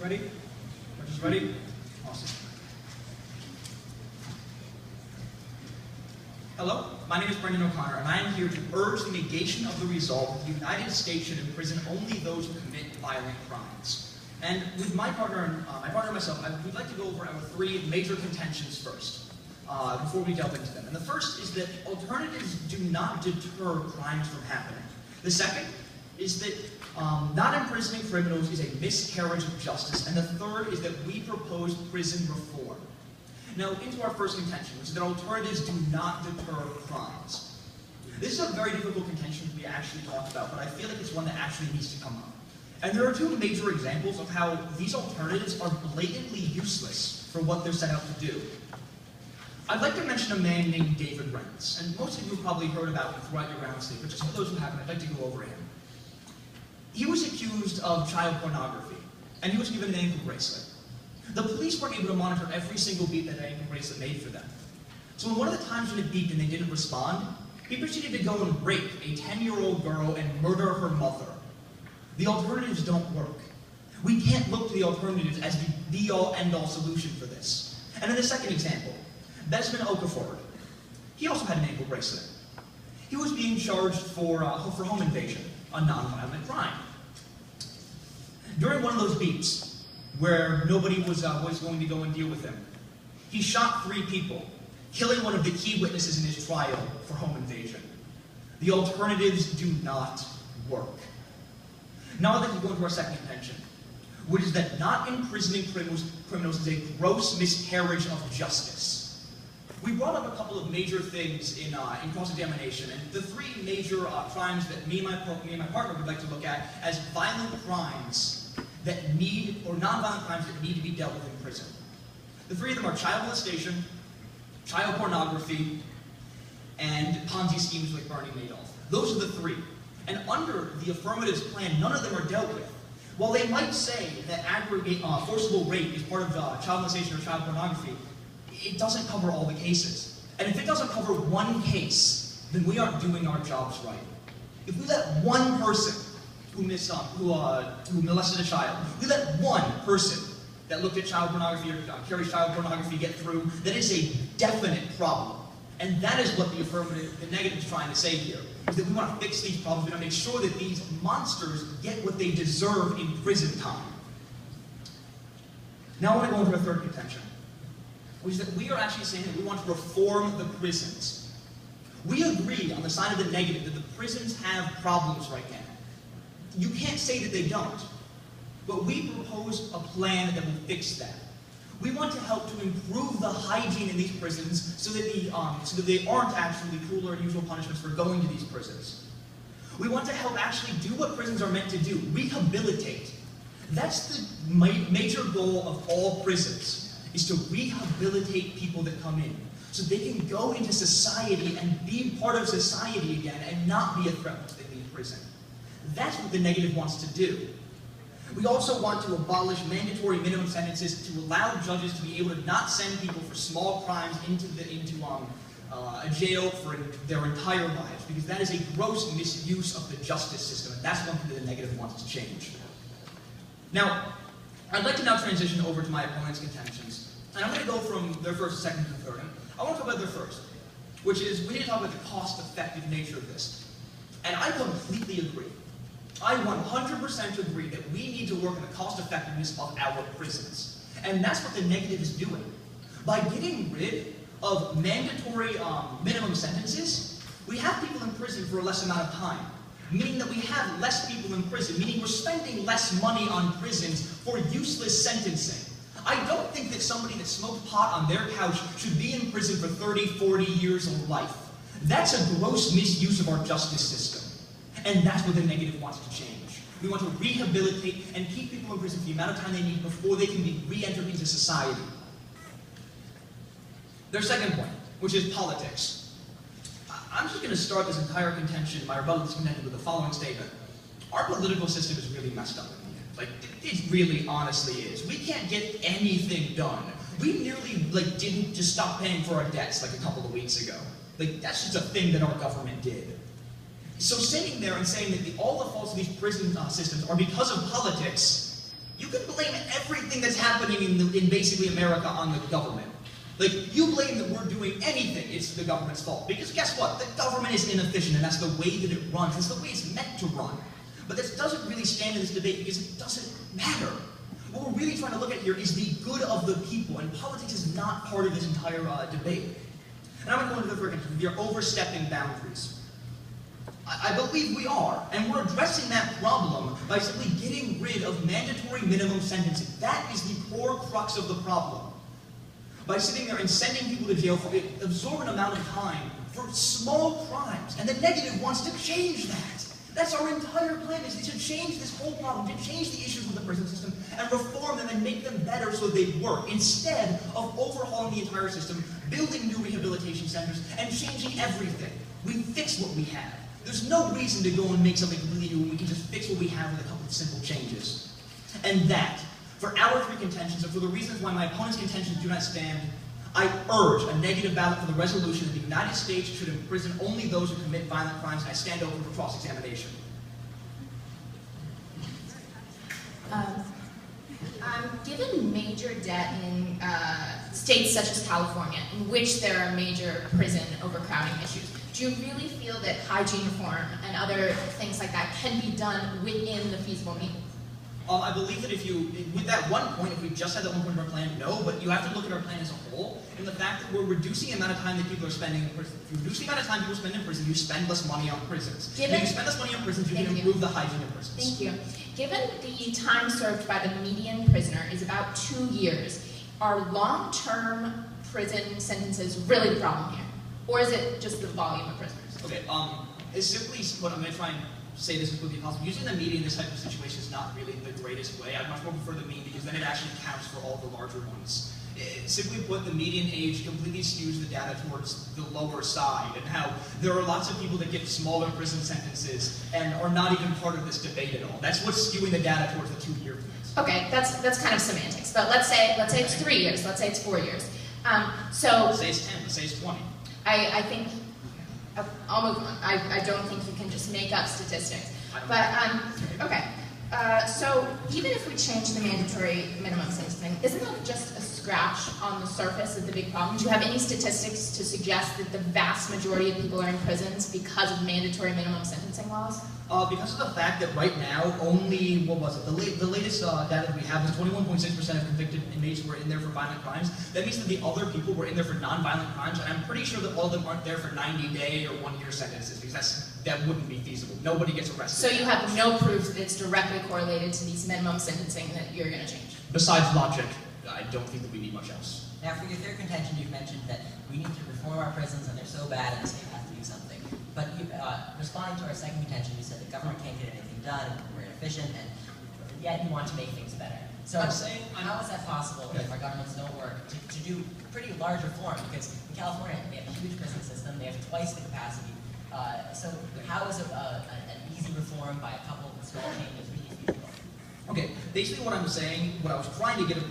ready? Judges ready? Awesome. Hello, my name is Brendan O'Connor, and I am here to urge the negation of the resolve that the United States should imprison only those who commit violent crimes. And with my partner and myself, we'd like to go over our three major contentions first, before we delve into them. And the first is that alternatives do not deter crimes from happening. The second is that not imprisoning criminals is a miscarriage of justice. And the third is that we propose prison reform. Now, into our first contention, which is that alternatives do not deter crimes. This is a very difficult contention to be actually talked about, but I feel like it's one that actually needs to come up. And there are two major examples of how these alternatives are blatantly useless for what they're set out to do. I'd like to mention a man named David Rents, and most of you have probably heard about him throughout your round sleep, but just for those who haven't, I'd like to go over him. He was accused of child pornography, and he was given an ankle bracelet. The police weren't able to monitor every single beat that ankle bracelet made for them. So in one of the times when it beeped and they didn't respond, he proceeded to go and rape a 10-year-old girl and murder her mother. The alternatives don't work. We can't look to the alternatives as the be-all, end-all solution for this. And in the second example, Besman Okafor, he also had an ankle bracelet. He was being charged for home invasion, a non-violent crime. During one of those beats, where nobody was going to go and deal with him, he shot 3 people, killing one of the key witnesses in his trial for home invasion. The alternatives do not work. Now I'd like to go into our second contention, which is that not imprisoning criminals is a gross miscarriage of justice. We brought up a couple of major things in cross-examination, and the 3 major crimes that me and my partner would like to look at as violent crimes that need, or non-violent crimes that need to be dealt with in prison. The 3 of them are child molestation, child pornography, and Ponzi schemes like Bernie Madoff. Those are the 3. And under the affirmatives plan, none of them are dealt with. While they might say that forcible rape is part of child molestation or child pornography, it doesn't cover all the cases. And if it doesn't cover one case, then we aren't doing our jobs right. If we let one person who molested a child, we let one person that looked at child pornography or carries child pornography get through, that is a definite problem. And that is what the negative is trying to say here, is that we want to fix these problems. We want to make sure that these monsters get what they deserve in prison time. Now I want to go into our third contention, which is that we are actually saying that we want to reform the prisons. We agree on the side of the negative that the prisons have problems right now. You can't say that they don't, but we propose a plan that will fix that. We want to help to improve the hygiene in these prisons so that they aren't actually cruel or unusual punishments for going to these prisons. We want to help actually do what prisons are meant to do, rehabilitate. That's the major goal of all prisons, is to rehabilitate people that come in, so they can go into society and be part of society again and not be a threat once they leave prison. That's what the negative wants to do. We also want to abolish mandatory minimum sentences to allow judges to be able to not send people for small crimes into a jail for their entire lives, because that is a gross misuse of the justice system, and that's one thing that the negative wants to change. Now, I'd like to now transition over to my opponent's contentions, and I'm going to go from their first, second, to third. I want to talk about their first, which is we need to talk about the cost-effective nature of this. And I completely agree. I 100% agree that we need to work on the cost-effectiveness of our prisons. And that's what the negative is doing. By getting rid of mandatory minimum sentences, we have people in prison for a less amount of time, meaning that we have less people in prison, meaning we're spending less money on prisons for useless sentencing. I don't think that somebody that smoked pot on their couch should be in prison for 30, 40 years of life. That's a gross misuse of our justice system. And that's what the negative wants to change. We want to rehabilitate and keep people in prison for the amount of time they need before they can be re-entered into society. Their second point, which is politics. I'm just going to start this entire contention, my rebuttal to this contention, with the following statement. Our political system is really messed up in the end. Like, it really honestly is. We can't get anything done. We nearly, didn't just stop paying for our debts, a couple of weeks ago. That's just a thing that our government did. So sitting there and saying that all the faults of these prison systems are because of politics You can blame everything that's happening in basically America on the government. Like, you blame that we're doing anything, it's the government's fault. Because guess what? The government is inefficient, and that's the way that it runs. That's the way it's meant to run. But this doesn't really stand in this debate because it doesn't matter. What we're really trying to look at here is the good of the people, and politics is not part of this entire debate. And I'm going to go into the first one. You're overstepping boundaries. I believe we are, and we're addressing that problem by simply getting rid of mandatory minimum sentencing. That is the core crux of the problem. By sitting there and sending people to jail for an absorbent amount of time for small crimes, and the negative wants to change that. That's our entire plan, is to change this whole problem, to change the issues with the prison system, and reform them and make them better so they work, instead of overhauling the entire system, building new rehabilitation centers, and changing everything. We fix what we have. There's no reason to go and make something completely new when we can just fix what we have with a couple of simple changes. And that, for our three contentions, and for the reasons why my opponent's contentions do not stand, I urge a negative ballot for the resolution that the United States should imprison only those who commit violent crimes, and I stand open for cross-examination. Given major debt in states such as California, in which there are major prison overcrowding issues, do you really feel that hygiene reform and other things like that can be done within the feasible means? I believe that with that one point, if we just had that one point of our plan, no, but you have to look at our plan as a whole, and the fact that we're reducing the amount of time that people are spending in prison. If you reduce the amount of time people spend in prison, you spend less money on prisons. If you spend less money on prisons, you can improve the hygiene in prisons. Thank you. Given the time served by the median prisoner is about 2 years, are long-term prison sentences really the problem here? Or is it just the volume of prisoners? Okay, it's simply put, I'm going to try and say this as quickly as possible. Using the mean in this type of situation is not really the greatest way. I'd much more prefer the mean because then it actually counts for all the larger ones. Simply put, the median age completely skews the data towards the lower side, and how there are lots of people that get smaller prison sentences and are not even part of this debate at all. That's what's skewing the data towards the 2-year point. Okay, that's kind of semantics, but let's say it's 3 years, let's say it's 4 years. Let's say it's 10, let's say it's 20. I think, I'll move on. I don't think you can just make up statistics. But, okay. So even if we change the mandatory minimum sentencing, isn't that just a scratch on the surface of the big problem? Do you have any statistics to suggest that the vast majority of people are in prisons because of mandatory minimum sentencing laws? Because of the fact that right now only, what was it, the latest data that we have is 21.6% of convicted inmates were in there for violent crimes. That means that the other people were in there for non-violent crimes, and I'm pretty sure that all of them aren't there for 90-day or 1-year sentences, because that wouldn't be feasible. Nobody gets arrested. So you have no proof that it's directly correlated to these minimum sentencing that you're going to change? Besides logic, I don't think that we need much else. Now, for your third contention, you've mentioned that we need to reform our prisons and they're so bad and the state has to do something. But you, responding to our second contention, you said the government can't get anything done, we're inefficient, and yet you want to make things better. So how is that possible if our governments don't work to do pretty large reform? Because in California, they have a huge prison system, they have twice the capacity. So how is an easy reform by a couple of small changes really feasible? Okay, basically what I'm saying, what I was trying to get the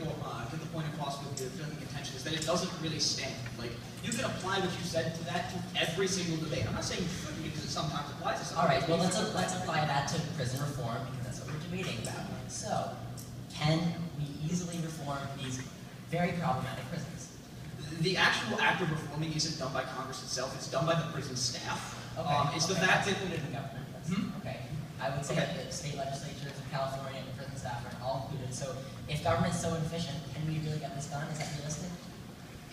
point across with the contention is that it doesn't really stand. Like, you can apply what you said to that to every single debate. I'm not saying you shouldn't, because it sometimes applies to something. All right, well let's apply that to prison reform, because that's what we're debating about. So, can we easily reform these very problematic prisons? The actual act of reforming isn't done by Congress itself, it's done by the prison staff. Okay, it's the fact that included in the government. Okay, I would say that the state legislatures of California and the prison staff are all included. So if government's so inefficient, can we really get this done? Is that realistic?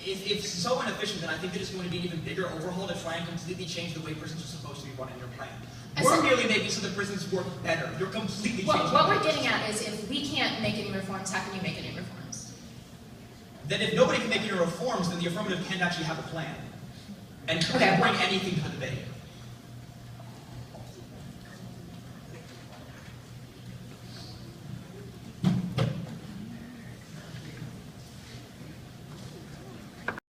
If it's so inefficient, then I think that it's going to be an even bigger overhaul to try and completely change the way prisons are supposed to be run in your plan. We're merely making so the prisons work better. You're completely changing. What we're getting at is if we can't make any reforms, how can you make any reforms? Then if nobody can make any reforms, then the affirmative can't actually have a plan. And bring anything to the debate.